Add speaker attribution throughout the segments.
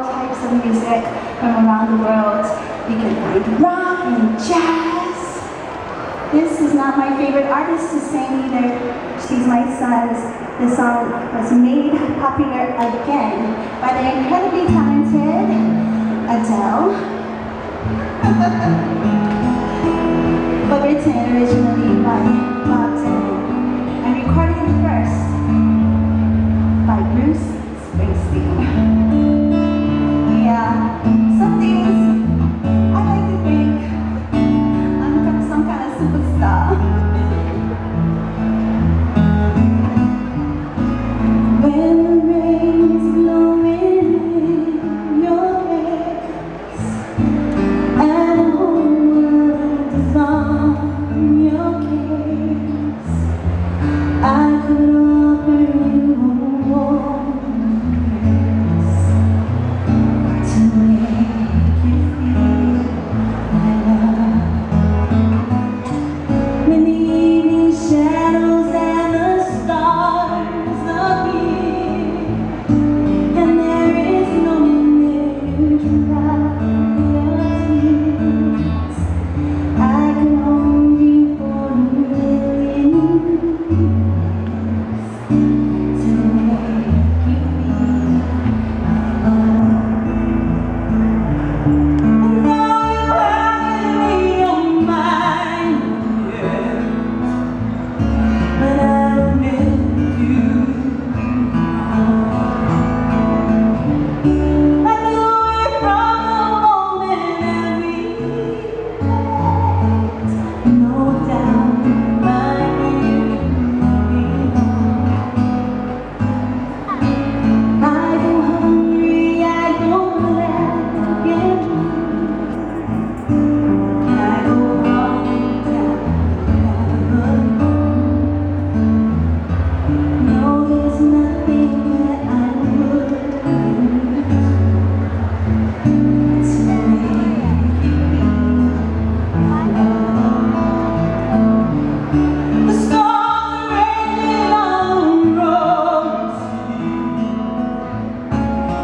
Speaker 1: all types of music from around the world. You can find rock and jazz. This is not my favorite artist to sing either. She's my son's. The song was made popular again by the incredibly talented Adele. But written originally by Bob Dylan and recorded first by Bruce Springsteen. Yeah, some days I like to think I'm some kind of superstar. When the rain is blowing in your face and the whole world is on your case, I could offer you a warm embrace to make you feel my love. When the evening shadows and the stars appear, and there is no one there to dry your tears, I can hold you for a million years to make you feel my love. And now you're having your mind, yeah, but I don't miss you. I knew it from the moment that we met. No doubt my ears I go hungry, I go black and blue. I go wrong down no, there's nothing that I wouldn't do to make you feel my love. The storms are raging on the roads,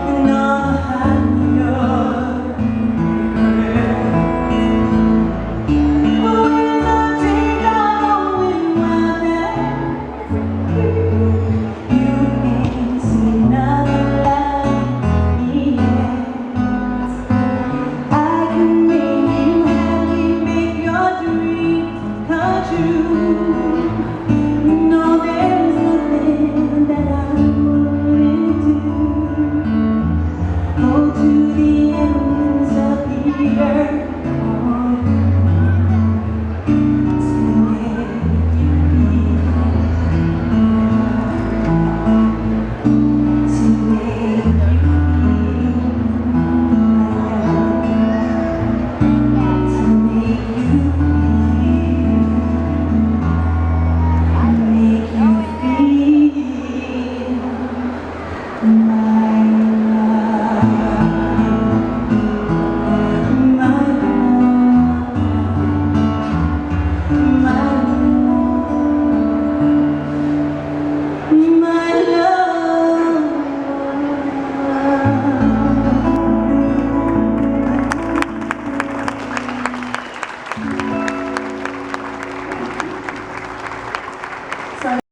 Speaker 1: and on the highway, but when the change are going wild and free, you ain't seen nothing like me yet. I can make you happy, make your dreams come true. No, there's nothing that I wouldn't do. Go to the ends of the earth to make you feel my